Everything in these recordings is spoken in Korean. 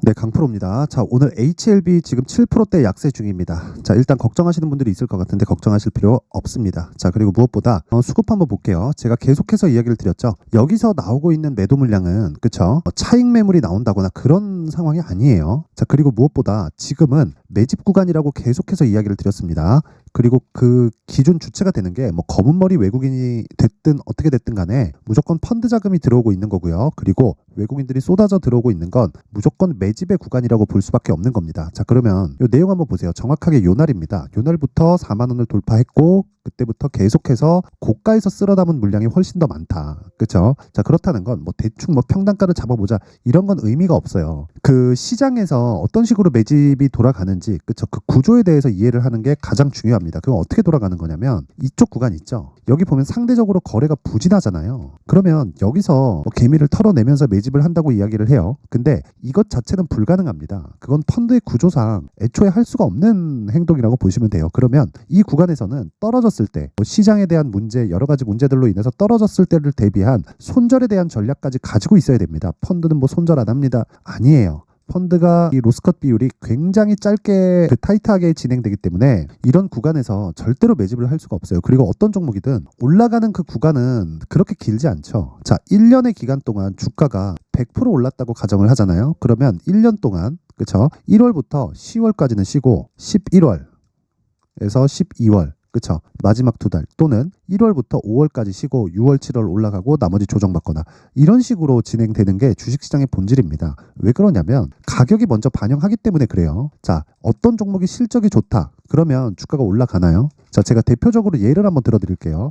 네, 강프로입니다. 자, 오늘 HLB 지금 7%대 약세 중입니다. 자, 일단 걱정하시는 분들이 있을 것 같은데 걱정하실 필요 없습니다. 자, 그리고 무엇보다 수급 한번 볼게요. 제가 계속해서 이야기를 드렸죠. 여기서 나오고 있는 매도 물량은 그쵸? 차익 매물이 나온다거나 그런 상황이 아니에요. 자, 그리고 무엇보다 지금은 매집 구간이라고 계속해서 이야기를 드렸습니다. 그리고 그 기준 주체가 되는 게 뭐 검은 머리 외국인이 됐든 어떻게 됐든 간에 무조건 펀드 자금이 들어오고 있는 거고요. 그리고 외국인들이 쏟아져 들어오고 있는 건 무조건 매집의 구간이라고 볼 수밖에 없는 겁니다. 자, 그러면 이 내용 한번 보세요. 정확하게 요 날입니다. 요 날부터 4만 원을 돌파했고 그때부터 계속해서 고가에서 쓸어 담은 물량이 훨씬 더 많다. 그렇죠? 자, 그렇다는 건 뭐 대충 뭐 평단가를 잡아보자 이런 건 의미가 없어요. 그 시장에서 어떤 식으로 매집이 돌아가는지 그렇죠? 그 구조에 대해서 이해를 하는 게 가장 중요합니다. 그건 어떻게 돌아가는 거냐면 이쪽 구간 있죠. 여기 보면 상대적으로 거래가 부진하잖아요. 그러면 여기서 뭐 개미를 털어내면서 매집을 한다고 이야기를 해요. 근데 이것 자체는 불가능합니다. 그건 펀드의 구조상 애초에 할 수가 없는 행동이라고 보시면 돼요. 그러면 이 구간에서는 떨어졌을 때 뭐 시장에 대한 문제 여러 가지 문제들로 인해서 떨어졌을 때를 대비한 손절에 대한 전략까지 가지고 있어야 됩니다. 펀드는 뭐 손절 안 합니다. 아니에요. 펀드가 이 로스컷 비율이 굉장히 짧게 타이트하게 진행되기 때문에 이런 구간에서 절대로 매집을 할 수가 없어요. 그리고 어떤 종목이든 올라가는 그 구간은 그렇게 길지 않죠. 자, 1년의 기간 동안 주가가 100% 올랐다고 가정을 하잖아요. 그러면 1년 동안 그쵸? 1월부터 10월까지는 쉬고 11월에서 12월 그쵸? 마지막 두 달 또는 1월부터 5월까지 쉬고 6월, 7월 올라가고 나머지 조정받거나 이런 식으로 진행되는 게 주식시장의 본질입니다. 왜 그러냐면 가격이 먼저 반영하기 때문에 그래요. 자, 어떤 종목이 실적이 좋다. 그러면 주가가 올라가나요? 자, 제가 대표적으로 예를 한번 들어드릴게요.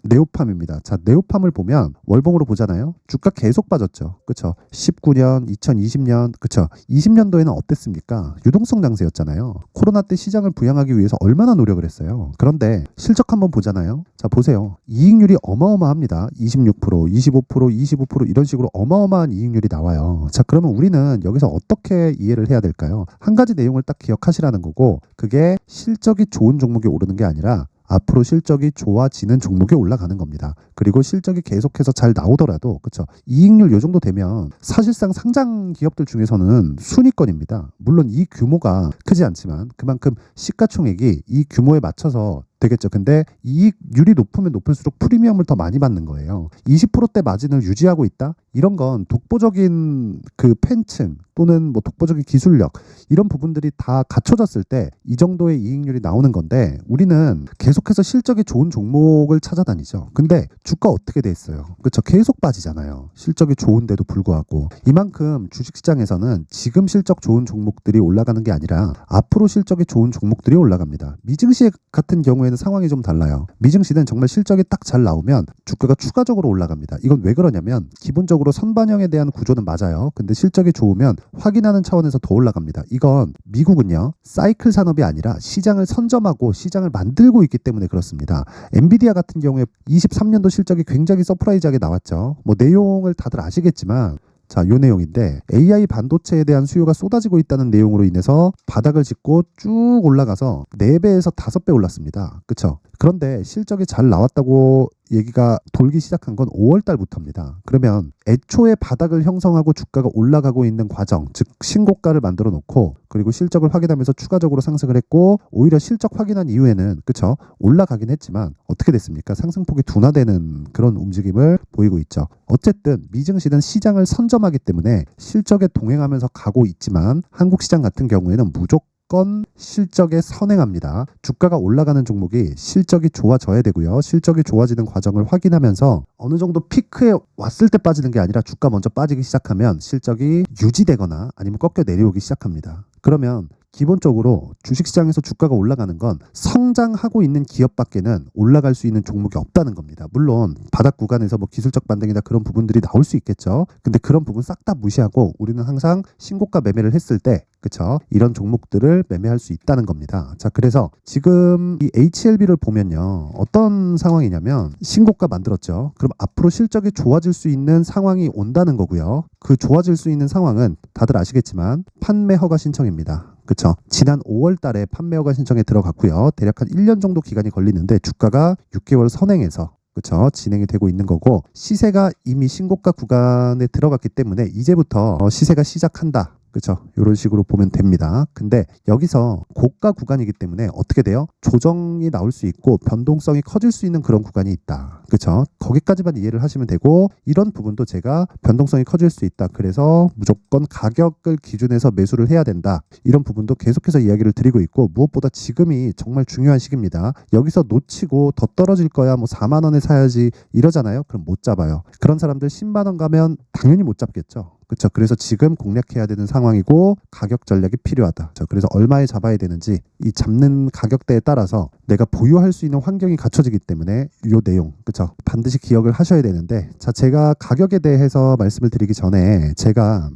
네오팜입니다. 자, 네오팜을 보면 월봉으로 보잖아요. 주가 계속 빠졌죠. 그쵸? 19년, 2020년, 그쵸? 20년도에는 어땠습니까? 유동성 장세였잖아요. 코로나 때 시장을 부양하기 위해서 얼마나 노력을 했어요. 그런데 실적 한번 보잖아요. 자, 보세요. 이익률이 어마어마합니다. 26%, 25%, 25% 이런 식으로 어마어마한 이익률이 나와요. 자, 그러면 우리는 여기서 어떻게 이해를 해야 될까요? 한 가지 내용을 딱 기억하시라는 거고 그게 실적이 좋은 종목이 오르는 게 아니라 앞으로 실적이 좋아지는 종목이 올라가는 겁니다. 그리고 실적이 계속해서 잘 나오더라도 그렇죠. 이익률 요 정도 되면 사실상 상장 기업들 중에서는 순위권입니다. 물론 이 규모가 크지 않지만 그만큼 시가총액이 이 규모에 맞춰서 되겠죠. 근데 이익률이 높으면 높을수록 프리미엄을 더 많이 받는 거예요. 20%대 마진을 유지하고 있다? 이런 건 독보적인 그 팬층 또는 뭐 독보적인 기술력 이런 부분들이 다 갖춰졌을 때 이 정도의 이익률이 나오는 건데 우리는 계속해서 실적이 좋은 종목을 찾아다니죠. 근데 주가 어떻게 돼 있어요? 그렇죠. 계속 빠지잖아요. 실적이 좋은데도 불구하고 이만큼 주식시장에서는 지금 실적 좋은 종목들이 올라가는 게 아니라 앞으로 실적이 좋은 종목들이 올라갑니다. 미증시 같은 경우에는 상황이 좀 달라요. 미증시는 정말 실적이 딱 잘 나오면 주가가 추가적으로 올라갑니다. 이건 왜 그러냐면 기본적으로 선반영에 대한 구조는 맞아요. 근데 실적이 좋으면 확인하는 차원에서 더 올라갑니다. 이건 미국은요. 사이클 산업이 아니라 시장을 선점하고 시장을 만들고 있기 때문에 그렇습니다. 엔비디아 같은 경우에 23년도 실적이 굉장히 서프라이즈하게 나왔죠. 뭐 내용을 다들 아시겠지만 자, 요 내용인데 AI 반도체에 대한 수요가 쏟아지고 있다는 내용으로 인해서 바닥을 짚고 쭉 올라가서 4배에서 5배 올랐습니다. 그쵸? 그런데 실적이 잘 나왔다고 얘기가 돌기 시작한 건 5월 달부터입니다. 그러면 애초에 바닥을 형성하고 주가가 올라가고 있는 과정, 즉 신고가를 만들어 놓고 그리고 실적을 확인하면서 추가적으로 상승을 했고 오히려 실적 확인한 이후에는 그쵸? 올라가긴 했지만 어떻게 됐습니까? 상승폭이 둔화되는 그런 움직임을 보이고 있죠. 어쨌든 미증시는 시장을 선점하기 때문에 실적에 동행하면서 가고 있지만 한국 시장 같은 경우에는 무조건 실적에 선행합니다. 주가가 올라가는 종목이 실적이 좋아져야 되고요. 실적이 좋아지는 과정을 확인하면서 어느 정도 피크에 왔을 때 빠지는 게 아니라 주가 먼저 빠지기 시작하면 실적이 유지되거나 아니면 꺾여 내려오기 시작합니다. 그러면 기본적으로 주식시장에서 주가가 올라가는 건 성장하고 있는 기업밖에는 올라갈 수 있는 종목이 없다는 겁니다. 물론 바닥 구간에서 뭐 기술적 반등이나 그런 부분들이 나올 수 있겠죠. 근데 그런 부분 싹 다 무시하고 우리는 항상 신고가 매매를 했을 때 그쵸? 이런 종목들을 매매할 수 있다는 겁니다. 자, 그래서 지금 이 HLB를 보면요. 어떤 상황이냐면 신고가 만들었죠. 그럼 앞으로 실적이 좋아질 수 있는 상황이 온다는 거고요. 그 좋아질 수 있는 상황은 다들 아시겠지만 판매 허가 신청입니다. 그쵸? 지난 5월 달에 판매 허가 신청에 들어갔고요. 대략 한 1년 정도 기간이 걸리는데 주가가 6개월 선행해서 그쵸? 진행이 되고 있는 거고 시세가 이미 신고가 구간에 들어갔기 때문에 이제부터 시세가 시작한다. 그렇죠. 이런 식으로 보면 됩니다. 근데 여기서 고가 구간이기 때문에 어떻게 돼요? 조정이 나올 수 있고 변동성이 커질 수 있는 그런 구간이 있다. 그렇죠. 거기까지만 이해를 하시면 되고 이런 부분도 제가 변동성이 커질 수 있다. 그래서 무조건 가격을 기준해서 매수를 해야 된다. 이런 부분도 계속해서 이야기를 드리고 있고 무엇보다 지금이 정말 중요한 시기입니다. 여기서 놓치고 더 떨어질 거야 뭐 4만 원에 사야지 이러잖아요. 그럼 못 잡아요. 그런 사람들 10만 원 가면 당연히 못 잡겠죠. 그렇죠. 그래서 지금 공략해야 되는 상황이고 가격 전략이 필요하다. 그래서 얼마에 잡아야 되는지 이 잡는 가격대에 따라서 내가 보유할 수 있는 환경이 갖춰지기 때문에 이 내용 그렇죠. 반드시 기억을 하셔야 되는데 자 제가 가격에 대해서 말씀을 드리기 전에 제가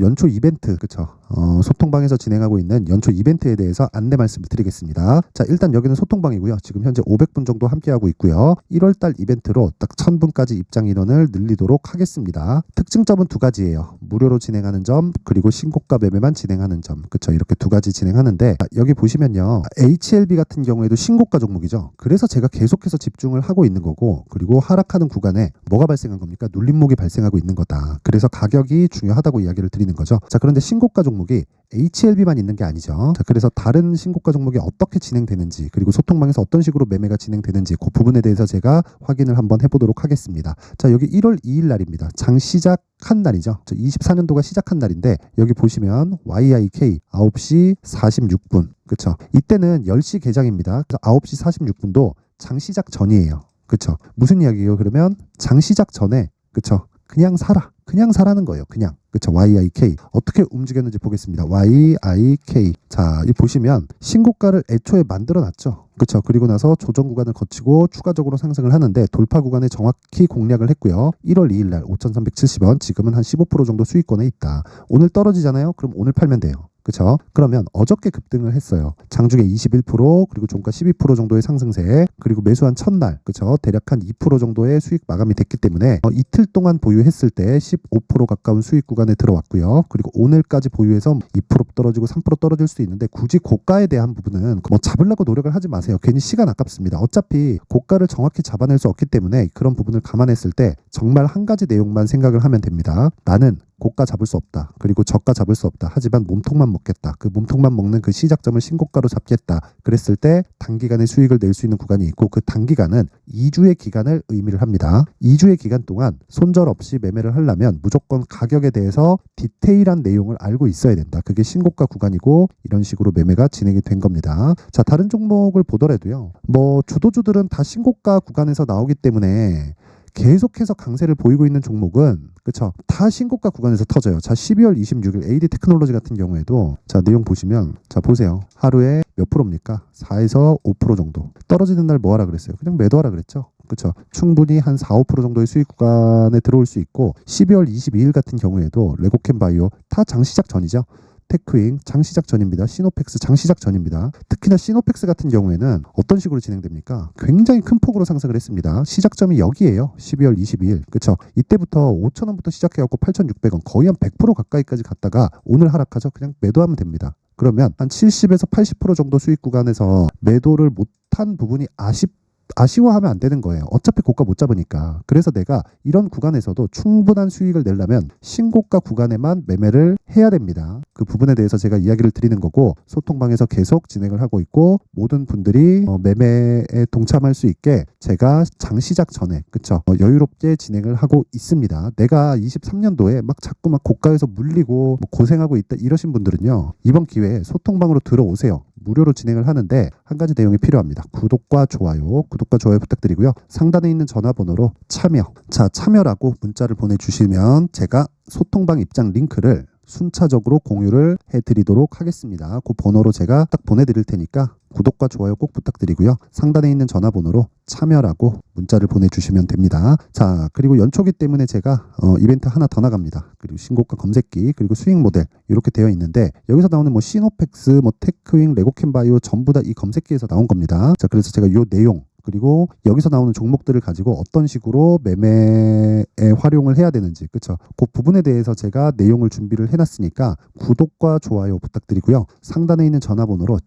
연초 이벤트 그쵸 소통방에서 진행하고 있는 연초 이벤트에 대해서 안내 말씀을 드리겠습니다. 자 일단 여기는 소통방이고요. 지금 현재 500분 정도 함께하고 있고요. 1월달 이벤트로 딱 1000분까지 입장 인원을 늘리도록 하겠습니다. 특징점은 두 가지예요. 무료로 진행하는 점 그리고 신고가 매매만 진행하는 점 그쵸 이렇게 두 가지 진행하는데 여기 보시면요 HLB 같은 경우에도 신고가 종목이죠. 그래서 제가 계속해서 집중을 하고 있는 거고 그리고 하락하는 구간에 뭐가 발생한 겁니까? 눌림목이 발생하고 있는 거다. 그래서 가격이 중요하다고 이야기를 드리는 거죠. 자 그런데 신고가 종목이 HLB만 있는 게 아니죠. 자, 그래서 다른 신고가 종목이 어떻게 진행되는지 그리고 소통방에서 어떤 식으로 매매가 진행되는지 그 부분에 대해서 제가 확인을 한번 해보도록 하겠습니다. 자 여기 1월 2일 날입니다. 장 시작한 날이죠. 24년도가 시작한 날인데 여기 보시면 YIK 9시 46분 그쵸 이때는 10시 개장입니다. 그래서 9시 46분도 장 시작 전이에요. 그쵸 무슨 이야기예요? 그러면 장 시작 전에 그쵸 그냥 사라는 거예요. 그냥 그쵸 YIK 어떻게 움직였는지 보겠습니다. YIK 자 이 보시면 신고가를 애초에 만들어 놨죠. 그쵸 그리고 나서 조정 구간을 거치고 추가적으로 상승을 하는데 돌파 구간에 정확히 공략을 했고요. 1월 2일 날 5,370원 지금은 한 15% 정도 수익권에 있다. 오늘 떨어지잖아요. 그럼 오늘 팔면 돼요. 그렇죠? 그러면 어저께 급등을 했어요. 장중에 21% 그리고 종가 12% 정도의 상승세 그리고 매수한 첫날 그렇죠? 대략 한 2% 정도의 수익 마감이 됐기 때문에 이틀 동안 보유했을 때 15% 가까운 수익 구간에 들어왔고요. 그리고 오늘까지 보유해서 2% 떨어지고 3% 떨어질 수도 있는데 굳이 고가에 대한 부분은 뭐 잡으려고 노력을 하지 마세요. 괜히 시간 아깝습니다. 어차피 고가를 정확히 잡아낼 수 없기 때문에 그런 부분을 감안했을 때 정말 한 가지 내용만 생각을 하면 됩니다. 나는 고가 잡을 수 없다. 그리고 저가 잡을 수 없다. 하지만 몸통만 먹겠다. 그 몸통만 먹는 그 시작점을 신고가로 잡겠다. 그랬을 때 단기간에 수익을 낼 수 있는 구간이 있고 그 단기간은 2주의 기간을 의미를 합니다. 2주의 기간 동안 손절 없이 매매를 하려면 무조건 가격에 대해서 디테일한 내용을 알고 있어야 된다. 그게 신고가 구간이고 이런 식으로 매매가 진행이 된 겁니다. 자 다른 종목을 보더라도요. 뭐 주도주들은 다 신고가 구간에서 나오기 때문에 계속해서 강세를 보이고 있는 종목은 그쵸 다 신고가 구간에서 터져요. 자 12월 26일 AD 테크놀로지 같은 경우에도 자 내용 보시면 자 보세요. 하루에 몇 프로입니까? 4에서 5% 정도 떨어지는 날 뭐 하라 그랬어요? 그냥 매도하라 그랬죠. 그렇죠. 충분히 한 4, 5% 정도의 수익 구간에 들어올 수 있고 12월 22일 같은 경우에도 레고캠 바이오 다 장시작 전이죠. 테크윙 장시작 전입니다. 시노펙스 장시작 전입니다. 특히나 시노펙스 같은 경우에는 어떤 식으로 진행됩니까? 굉장히 큰 폭으로 상승을 했습니다. 시작점이 여기에요. 12월 22일. 그렇죠. 이때부터 5,000원부터 시작해갖고 8,600원 거의 한 100% 가까이까지 갔다가 오늘 하락하죠. 그냥 매도하면 됩니다. 그러면 한 70에서 80% 정도 수익 구간에서 매도를 못한 부분이 아쉬워하면 안 되는 거예요. 어차피 고가 못 잡으니까. 그래서 내가 이런 구간에서도 충분한 수익을 내려면 신고가 구간에만 매매를 해야 됩니다. 그 부분에 대해서 제가 이야기를 드리는 거고 소통방에서 계속 진행을 하고 있고 모든 분들이 매매에 동참할 수 있게 제가 장시작 전에 그쵸 여유롭게 진행을 하고 있습니다. 내가 23년도에 막 자꾸 막 고가에서 물리고 뭐 고생하고 있다 이러신 분들은요. 이번 기회에 소통방으로 들어오세요. 무료로 진행을 하는데 한 가지 내용이 필요합니다. 구독과 좋아요 부탁드리고요. 상단에 있는 전화번호로 참여라고 문자를 보내주시면 제가 소통방 입장 링크를 순차적으로 공유를 해드리도록 하겠습니다. 그 번호로 제가 딱 보내드릴 테니까 구독과 좋아요 꼭 부탁드리고요. 상단에 있는 전화번호로 참여라고 문자를 보내주시면 됩니다. 자 그리고 연초기 때문에 제가 이벤트 하나 더 나갑니다. 그리고 신고가 검색기 그리고 수익 모델 이렇게 되어 있는데 여기서 나오는 뭐 시노펙스 뭐 테크윙 레고캠 바이오 전부 다 이 검색기에서 나온 겁니다. 자 그래서 제가 이 내용 그리고 여기서 나오는 종목들을 가지고 어떤 식으로 매매에 활용을 해야 되는지 그쵸 그 부분에 대해서 제가 내용을 준비를 해놨으니까 구독과 좋아요 부탁드리고요. 상단에 있는 전화번호로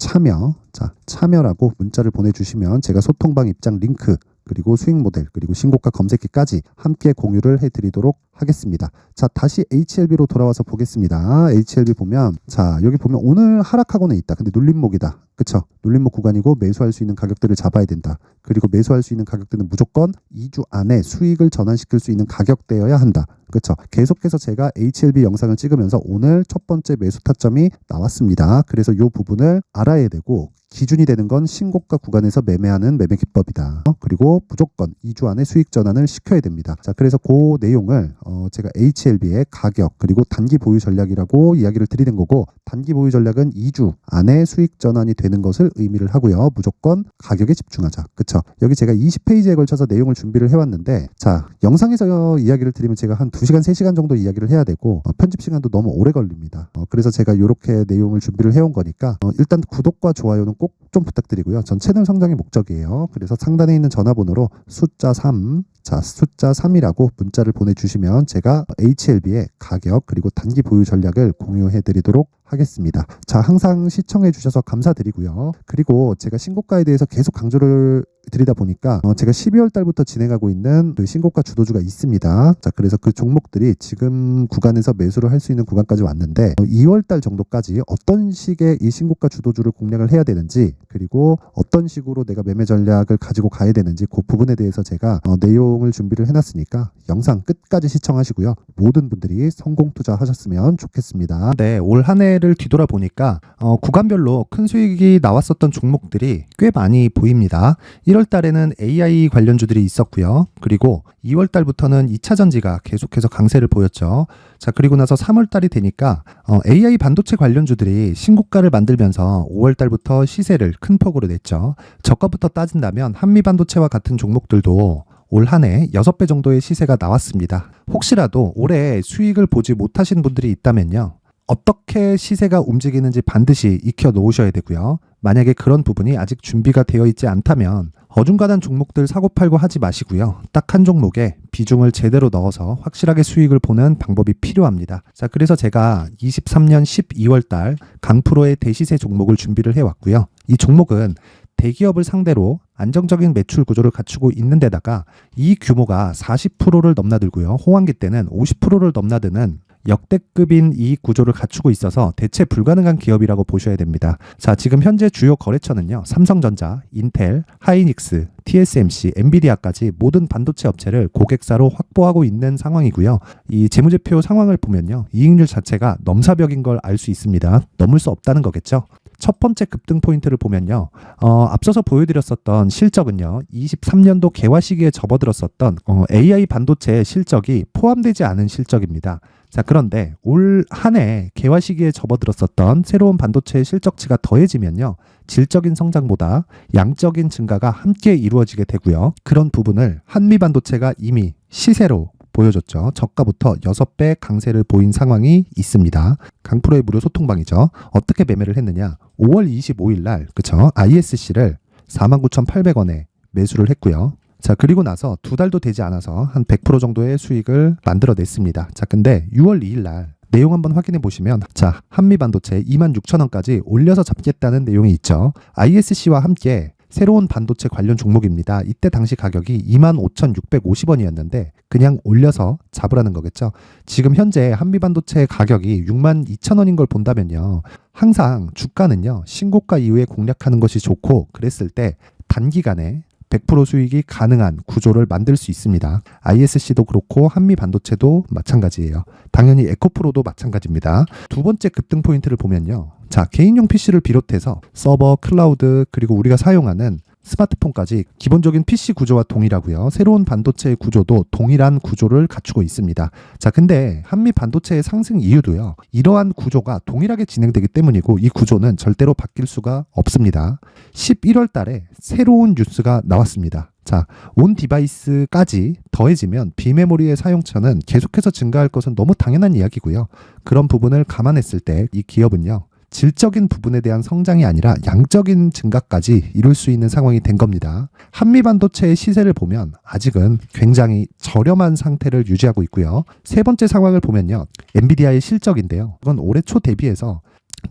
참여라고 문자를 보내주시면 제가 소통방 입장 링크 그리고 수익 모델, 그리고 신고가 검색기까지 함께 공유를 해드리도록 하겠습니다. 자, 다시 HLB로 돌아와서 보겠습니다. HLB 보면, 자, 여기 보면 오늘 하락하고는 있다. 근데 눌림목이다. 그쵸? 눌림목 구간이고 매수할 수 있는 가격들을 잡아야 된다. 그리고 매수할 수 있는 가격들은 무조건 2주 안에 수익을 전환시킬 수 있는 가격대여야 한다. 그렇죠. 계속해서 제가 HLB 영상을 찍으면서 오늘 첫 번째 매수 타점이 나왔습니다. 그래서 이 부분을 알아야 되고, 기준이 되는 건 신고가 구간에서 매매하는 매매 기법이다. 그리고 무조건 2주 안에 수익 전환을 시켜야 됩니다. 자, 그래서 그 내용을 제가 HLB의 가격 그리고 단기 보유 전략이라고 이야기를 드리는 거고, 단기 보유 전략은 2주 안에 수익 전환이 되는 것을 의미를 하고요. 무조건 가격에 집중하자. 그쵸? 여기 제가 20페이지에 걸쳐서 내용을 준비를 해왔는데, 자, 영상에서 이야기를 드리면 제가 한 2시간, 3시간 정도 이야기를 해야 되고 편집 시간도 너무 오래 걸립니다. 그래서 제가 이렇게 내용을 준비를 해온 거니까 일단 구독과 좋아요는 꼭 좀 부탁드리고요. 전 채널 성장이 목적이에요. 그래서 상단에 있는 전화번호로 숫자 3, 자, 숫자 3이라고 문자를 보내주시면 제가 HLB의 가격 그리고 단기 보유 전략을 공유해 드리도록 하겠습니다. 자, 항상 시청해 주셔서 감사드리고요. 그리고 제가 신고가에 대해서 계속 강조를 드리다 보니까 제가 12월 달부터 진행하고 있는 그 신고가 주도주가 있습니다. 자, 그래서 그 종목들이 지금 구간에서 매수를 할 수 있는 구간까지 왔는데 2월 달 정도까지 어떤 식의 이 신고가 주도주를 공략을 해야 되는지, 그리고 어떤 식으로 내가 매매 전략을 가지고 가야 되는지 그 부분에 대해서 제가 내용을 준비를 해놨으니까 영상 끝까지 시청하시고요. 모든 분들이 성공 투자하셨으면 좋겠습니다. 네, 올 한 해를 뒤돌아보니까 구간별로 큰 수익이 나왔었던 종목들이 꽤 많이 보입니다. 1월 달에는 AI 관련주들이 있었고요. 그리고 2월 달부터는 2차 전지가 계속해서 강세를 보였죠. 자, 그리고 나서 3월 달이 되니까 AI 반도체 관련주들이 신고가를 만들면서 5월 달부터 시세를 큰 폭으로 냈죠. 저가부터 따진다면 한미 반도체와 같은 종목들도 올 한 해 6배 정도의 시세가 나왔습니다. 혹시라도 올해 수익을 보지 못하신 분들이 있다면요, 어떻게 시세가 움직이는지 반드시 익혀 놓으셔야 되고요. 만약에 그런 부분이 아직 준비가 되어 있지 않다면 어중간한 종목들 사고팔고 하지 마시고요. 딱 한 종목에 비중을 제대로 넣어서 확실하게 수익을 보는 방법이 필요합니다. 자, 그래서 제가 23년 12월 달 강프로의 대시세 종목을 준비를 해왔고요. 이 종목은 대기업을 상대로 안정적인 매출 구조를 갖추고 있는 데다가 이 규모가 40%를 넘나들고요. 호황기 때는 50%를 넘나드는 역대급인 이익 구조를 갖추고 있어서 대체 불가능한 기업이라고 보셔야 됩니다. 자, 지금 현재 주요 거래처는요, 삼성전자, 인텔, 하이닉스, TSMC, 엔비디아까지 모든 반도체 업체를 고객사로 확보하고 있는 상황이고요. 이 재무제표 상황을 보면요, 이익률 자체가 넘사벽인 걸 알 수 있습니다. 넘을 수 없다는 거겠죠. 첫 번째 급등 포인트를 보면요, 앞서서 보여드렸었던 실적은요, 23년도 개화 시기에 접어들었었던 AI 반도체의 실적이 포함되지 않은 실적입니다. 자, 그런데 올 한 해 개화 시기에 접어들었었던 새로운 반도체의 실적치가 더해지면요, 질적인 성장보다 양적인 증가가 함께 이루어지게 되고요. 그런 부분을 한미 반도체가 이미 시세로 보여줬죠. 저가부터 6배 강세를 보인 상황이 있습니다. 강프로의 무료 소통방이죠. 어떻게 매매를 했느냐? 5월 25일 날, 그쵸? ISC를 49,800원에 매수를 했고요. 자, 그리고 나서 2달도 되지 않아서 한 100% 정도의 수익을 만들어냈습니다. 자, 근데 6월 2일 날 내용 한번 확인해 보시면, 자, 한미 반도체 26,000원까지 올려서 잡겠다는 내용이 있죠. ISC와 함께 새로운 반도체 관련 종목입니다. 이때 당시 가격이 25,650원이었는데 그냥 올려서 잡으라는 거겠죠. 지금 현재 한미 반도체 가격이 62,000원인 걸 본다면요, 항상 주가는요, 신고가 이후에 공략하는 것이 좋고, 그랬을 때 단기간에 100% 수익이 가능한 구조를 만들 수 있습니다. ISC도 그렇고 한미 반도체도 마찬가지예요. 당연히 에코프로도 마찬가지입니다. 두 번째 급등 포인트를 보면요, 자, 개인용 PC를 비롯해서 서버, 클라우드, 그리고 우리가 사용하는 스마트폰까지 기본적인 PC 구조와 동일하고요. 새로운 반도체의 구조도 동일한 구조를 갖추고 있습니다. 자, 근데 한미 반도체의 상승 이유도요, 이러한 구조가 동일하게 진행되기 때문이고, 이 구조는 절대로 바뀔 수가 없습니다. 11월 달에 새로운 뉴스가 나왔습니다. 자, 온 디바이스까지 더해지면 비메모리의 사용처는 계속해서 증가할 것은 너무 당연한 이야기고요. 그런 부분을 감안했을 때 이 기업은요, 질적인 부분에 대한 성장이 아니라 양적인 증가까지 이룰 수 있는 상황이 된 겁니다. 한미 반도체의 시세를 보면 아직은 굉장히 저렴한 상태를 유지하고 있고요. 세 번째 상황을 보면요, 엔비디아의 실적인데요, 이건 올해 초 대비해서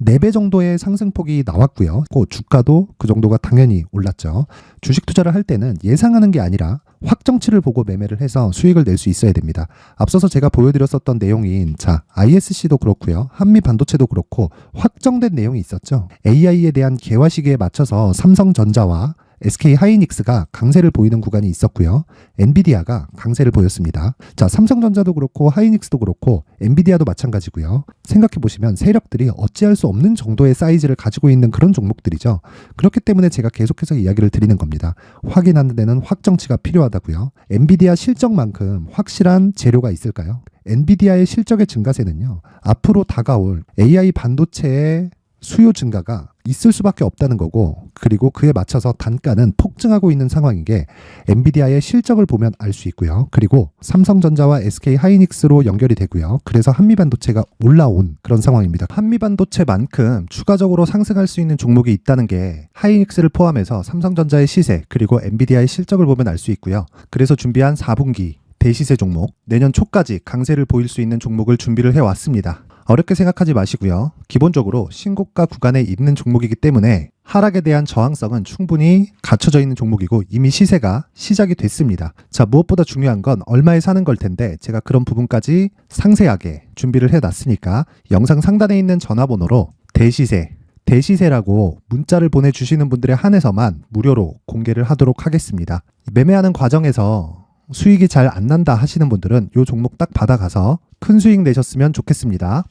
4배 정도의 상승폭이 나왔고요. 그 주가도 그 정도가 당연히 올랐죠. 주식 투자를 할 때는 예상하는 게 아니라 확정치를 보고 매매를 해서 수익을 낼 수 있어야 됩니다. 앞서서 제가 보여드렸었던 내용인 ISC도 그렇고요. 한미 반도체도 그렇고 확정된 내용이 있었죠. AI에 대한 개화 시기에 맞춰서 삼성전자와 SK 하이닉스가 강세를 보이는 구간이 있었고요. 엔비디아가 강세를 보였습니다. 삼성전자도 그렇고 하이닉스도 그렇고 엔비디아도 마찬가지고요. 생각해 보시면 세력들이 어찌할 수 없는 정도의 사이즈를 가지고 있는 그런 종목들이죠. 그렇기 때문에 제가 계속해서 이야기를 드리는 겁니다. 확인하는 데는 확정치가 필요하다고요. 엔비디아 실적만큼 확실한 재료가 있을까요? 엔비디아의 실적의 증가세는요. 앞으로 다가올 AI 반도체의 수요 증가가 있을 수밖에 없다는 거고, 그리고 그에 맞춰서 단가는 폭증하고 있는 상황인 게 엔비디아의 실적을 보면 알 수 있고요. 그리고 삼성전자와 SK 하이닉스로 연결이 되고요. 그래서 한미반도체가 올라온 그런 상황입니다. 한미반도체만큼 추가적으로 상승할 수 있는 종목이 있다는 게 하이닉스를 포함해서 삼성전자의 시세 그리고 엔비디아의 실적을 보면 알 수 있고요. 그래서 준비한 4분기 대시세 종목, 내년 초까지 강세를 보일 수 있는 종목을 준비를 해왔습니다. 어렵게 생각하지 마시고요. 기본적으로 신고가 구간에 있는 종목이기 때문에 하락에 대한 저항성은 충분히 갖춰져 있는 종목이고 이미 시세가 시작이 됐습니다. 무엇보다 중요한 건 얼마에 사는 걸 텐데 제가 그런 부분까지 상세하게 준비를 해놨으니까 영상 상단에 있는 전화번호로 대시세라고 문자를 보내주시는 분들에 한해서만 무료로 공개를 하도록 하겠습니다. 매매하는 과정에서 수익이 잘 안 난다 하시는 분들은 이 종목 딱 받아가서 큰 수익 내셨으면 좋겠습니다.